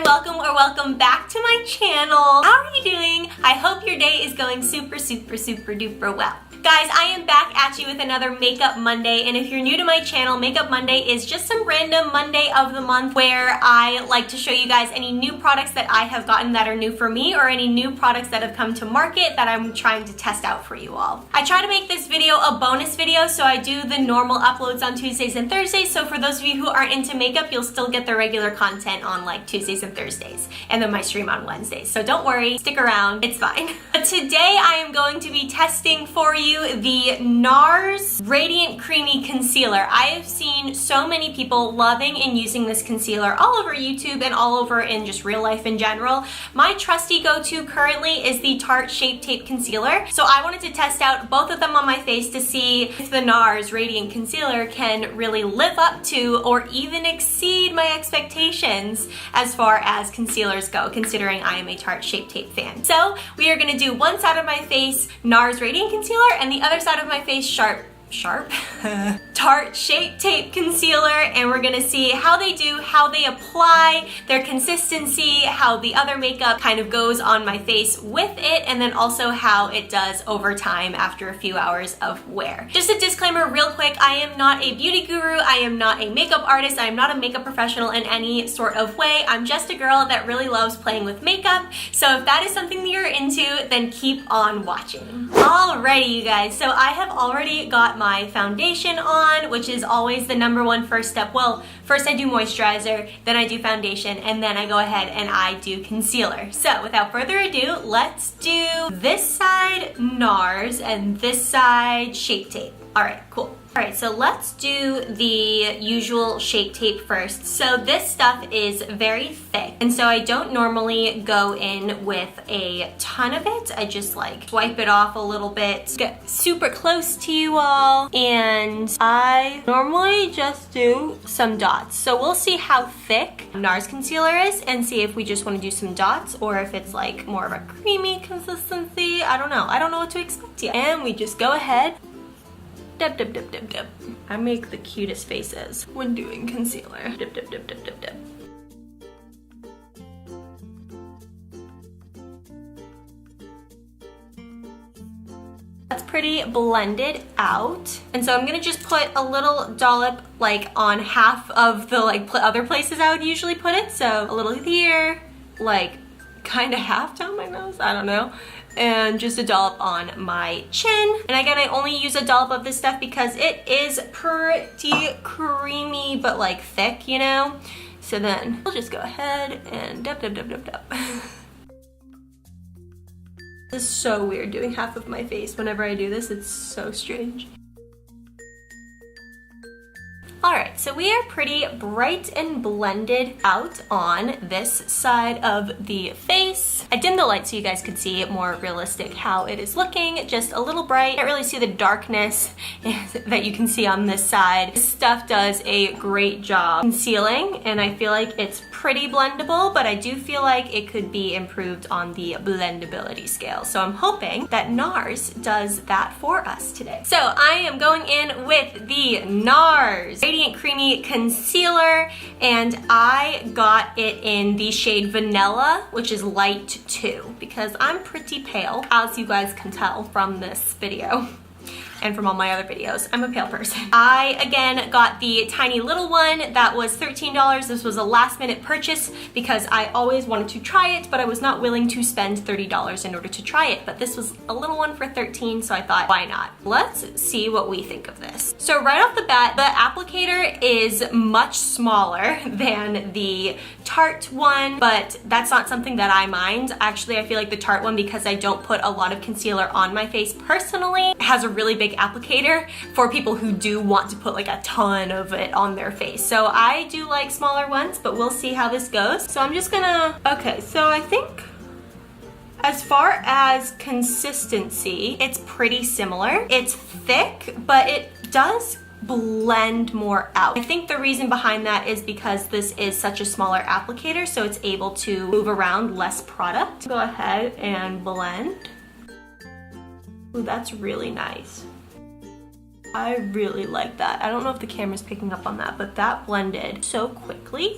welcome or welcome back to my channel. How are you doing? I hope your day is going super duper well. Guys, I am back at you with another Makeup Monday, and if you're new to my channel, Makeup Monday is just some random Monday of the month where I like to show you guys any new products that I have gotten that are new for me or any new products that have come to market that I'm trying to test out for you all. I try to make this video a bonus video, so I do the normal uploads on Tuesdays and Thursdays, so for those of you who aren't into makeup, you'll still get the regular content on like Tuesdays and Thursdays, and then my stream on Wednesdays. So don't worry, stick around, it's fine. But today I am going to be testing for you the Nars Radiant Creamy Concealer. I have seen so many people loving and using this concealer all over YouTube and all over in just real life in general. My trusty go-to currently is the Tarte Shape Tape Concealer. So I wanted to test out both of them on my face to see if the Nars Radiant Concealer can really live up to or even exceed my expectations as far as concealers go, considering I am a Tarte Shape Tape fan. So we are gonna do one side of my face Nars Radiant Concealer and the other side of my face Tarte Shape Tape Concealer, and we're gonna see how they do, how they apply, their consistency, how the other makeup kind of goes on my face with it, and then also how it does over time after a few hours of wear. Just a disclaimer real quick, I am not a beauty guru, I am not a makeup artist, I am not a makeup professional in any sort of way. I'm just a girl that really loves playing with makeup, so if that is something that you're into, then keep on watching. Alrighty, you guys, so I have already got my foundation on, which is always the #1 first step. Well, first I do moisturizer, then I do foundation, and then I go ahead and I do concealer. So without further ado, let's do this side Nars and this side Shape Tape. Alright, cool. Alright, so let's do the usual Shape Tape first. So this stuff is very thick, and so I don't normally go in with a ton of it. I just like wipe it off a little bit, get super close to you all, and I normally just do some dots. So we'll see how thick Nars concealer is and see if we just want to do some dots or if it's like more of a creamy consistency. I don't know. I don't know what to expect yet. And we just go ahead. Dip, dip, dip, dip, dip. I make the cutest faces when doing concealer. Dip, dip, dip, dip, dip, dip. That's pretty blended out. And so I'm gonna just put a little dollop like on half of the like other places I would usually put it. So a little here, like kind of half down my nose, I don't know. And just a dollop on my chin. And again, I only use a dollop of this stuff because it is pretty creamy, but like thick, you know? So then we'll just go ahead and dip, dip, dip, dip, dip. This is so weird doing half of my face. Whenever I do this, it's so strange. Alright, so we are pretty bright and blended out on this side of the face. I dimmed the light so you guys could see more realistic how it is looking, just a little bright. Can't really see the darkness that you can see on this side. This stuff does a great job concealing, and I feel like it's pretty blendable, but I do feel like it could be improved on the blendability scale. So I'm hoping that Nars does that for us today. So I am going in with the Nars Radiant Creamy Concealer, and I got it in the shade Vanilla, which is light 2, because I'm pretty pale, as you guys can tell from this video. And from all my other videos, I'm a pale person. I, again, got the tiny little one that was $13. This was a last minute purchase because I always wanted to try it, but I was not willing to spend $30 in order to try it. But this was a little one for $13, so I thought, why not? Let's see what we think of this. So right off the bat, the applicator is much smaller than the Tarte one, but that's not something that I mind. Actually, I feel like the Tarte one, because I don't put a lot of concealer on my face personally, has a really big applicator for people who do want to put like a ton of it on their face. So I do like smaller ones, but we'll see how this goes. So I'm just gonna, okay, so I think as far as consistency, it's pretty similar. It's thick, but it does blend more out. I think the reason behind that is because this is such a smaller applicator, so it's able to move around less product. Go ahead and blend. Ooh, that's really nice. I really like that. I don't know if the camera's picking up on that, but that blended so quickly.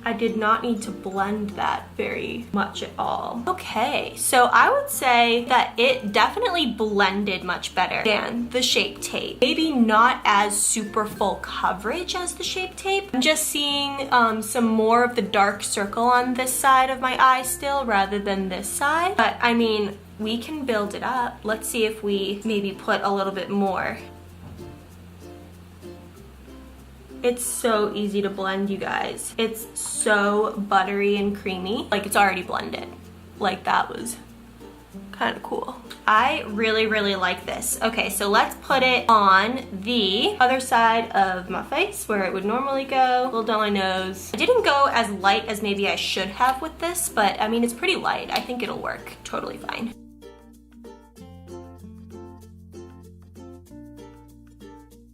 I did not need to blend that very much at all. Okay, so I would say that it definitely blended much better than the Shape Tape. Maybe not as super full coverage as the Shape Tape. I'm just seeing some more of the dark circle on this side of my eye still rather than this side. But I mean, we can build it up. Let's see if we maybe put a little bit more. It's so easy to blend, you guys. It's so buttery and creamy. Like, it's already blended. Like, that was kind of cool. I really, really like this. Okay, so let's put it on the other side of my face where it would normally go. A little down my nose. I didn't go as light as maybe I should have with this, but I mean, it's pretty light. I think it'll work totally fine.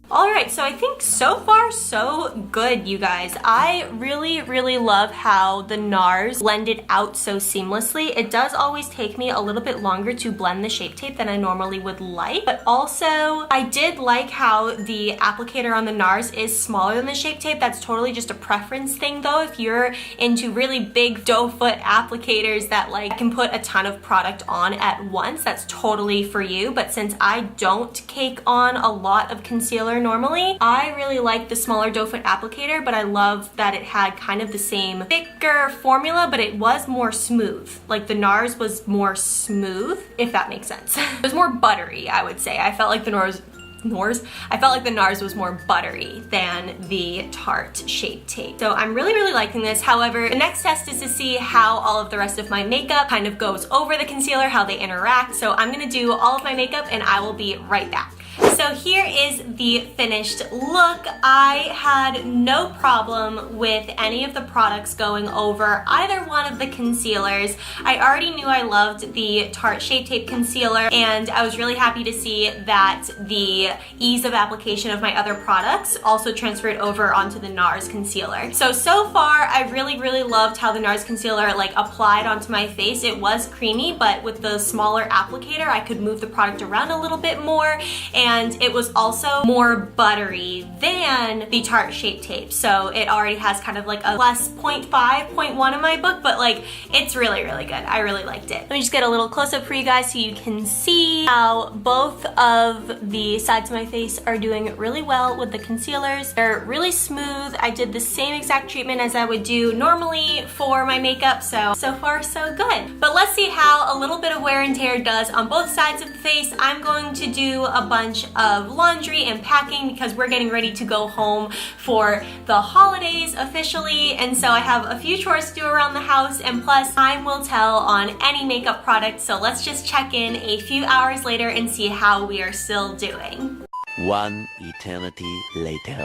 Alright, so I think so far so good, you guys. I really, really love how the Nars blended out so seamlessly. It does always take me a little bit longer to blend the Shape Tape than I normally would like, but also I did like how the applicator on the Nars is smaller than the Shape Tape. That's totally just a preference thing though. If you're into really big doe foot applicators that like can put a ton of product on at once, that's totally for you. But since I don't cake on a lot of concealer normally, I really like the smaller doe foot applicator, but I love that it had kind of the same thicker formula, but it was more smooth. Like the Nars was more smooth, if that makes sense. It was more buttery, I would say. I felt like the Nars was more buttery than the Tarte Shape Tape. So I'm really, really liking this. However, the next test is to see how all of the rest of my makeup kind of goes over the concealer, how they interact. So I'm gonna do all of my makeup and I will be right back. So here is the finished look. I had no problem with any of the products going over either one of the concealers. I already knew I loved the Tarte Shape Tape concealer, and I was really happy to see that the ease of application of my other products also transferred over onto the Nars concealer. So far, I really, really loved how the Nars concealer like applied onto my face. It was creamy, but with the smaller applicator, I could move the product around a little bit more, and it was also more buttery than the Tarte Shape Tape. So it already has kind of like a plus 0.5, 0.1 in my book, but like it's really, really good. I really liked it. Let me just get a little close up for you guys so you can see how both of the sides of my face are doing really well with the concealers. They're really smooth. I did the same exact treatment as I would do normally for my makeup, so far so good. But let's see how a little bit of wear and tear does on both sides of the face. I'm going to do a bunch of laundry and packing because we're getting ready to go home for the holidays officially, and so I have a few chores to do around the house, and plus time will tell on any makeup product. So let's just check in a few hours later and see how we are still doing. One eternity later.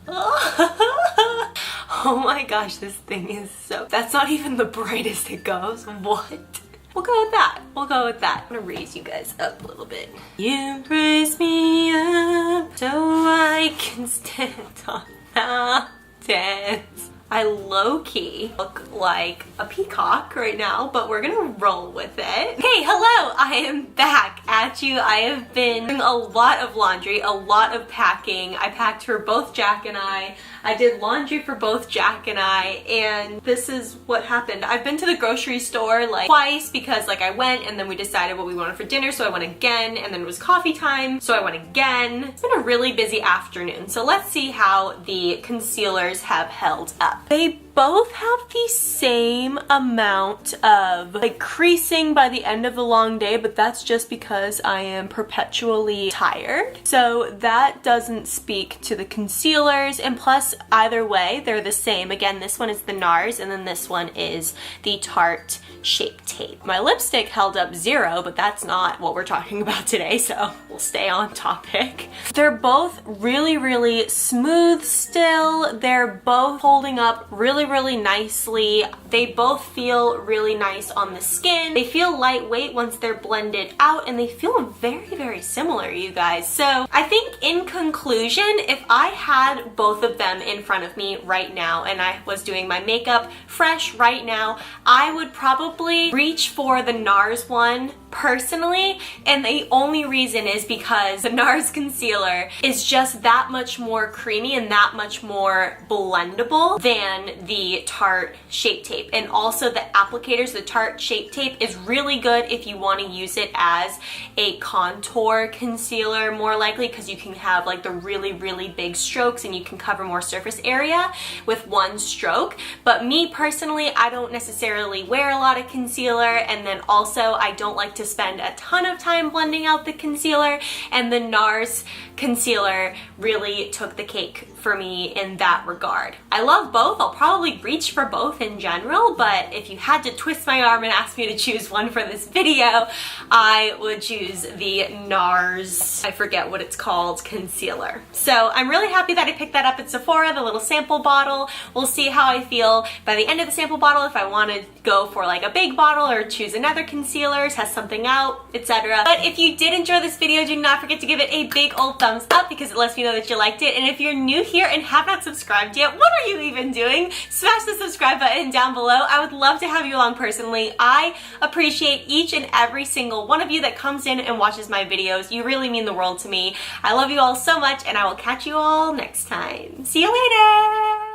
Oh my gosh, this thing is so... That's not even the brightest it goes. What? We'll go with that. We'll go with that. I'm gonna raise you guys up a little bit. You raise me up so I can stand on mountains. I low-key look like a peacock right now, but we're gonna roll with it. Hey, hello! I am back at you. I have been doing a lot of laundry, a lot of packing. I packed for both Jack and I did laundry for both Jack and I, and this is what happened. I've been to the grocery store like twice because like I went and then we decided what we wanted for dinner, so I went again, and then it was coffee time, so I went again. It's been a really busy afternoon, so let's see how the concealers have held up. They both have the same amount of like creasing by the end of the long day, but that's just because I am perpetually tired. So that doesn't speak to the concealers, and plus either way they're the same. Again, this one is the Nars and then this one is the Tarte Shape Tape. My lipstick held up 0, but that's not what we're talking about today, so we'll stay on topic. They're both really, really smooth still. They're both holding up really, really nicely. They both feel really nice on the skin. They feel lightweight once they're blended out, and they feel very, very similar, you guys. So I think in conclusion, if I had both of them in front of me right now and I was doing my makeup fresh right now, I would probably reach for the Nars one personally, and the only reason is because the Nars concealer is just that much more creamy and that much more blendable than the Tarte Shape Tape. And also the applicators, the Tarte Shape Tape is really good if you want to use it as a contour concealer, more likely, because you can have like the really, really big strokes and you can cover more surface area with one stroke. But me personally, I don't necessarily wear a lot of concealer, and then also I don't like to spend a ton of time blending out the concealer, and the Nars concealer really took the cake for me in that regard. I love both. I'll probably reach for both in general, but if you had to twist my arm and ask me to choose one for this video, I would choose the Nars, I forget what it's called, concealer. So I'm really happy that I picked that up at Sephora, the little sample bottle. We'll see how I feel by the end of the sample bottle, if I want to go for like a big bottle or choose another concealer, test something out, etc. But if you did enjoy this video, do not forget to give it a big old thumbs up because it lets me know that you liked it. And if you're new here and have not subscribed yet, what are you even doing? Smash the subscribe button down below. I would love to have you along personally. I appreciate each and every single one of you that comes in and watches my videos. You really mean the world to me. I love you all so much, and I will catch you all next time. See you later!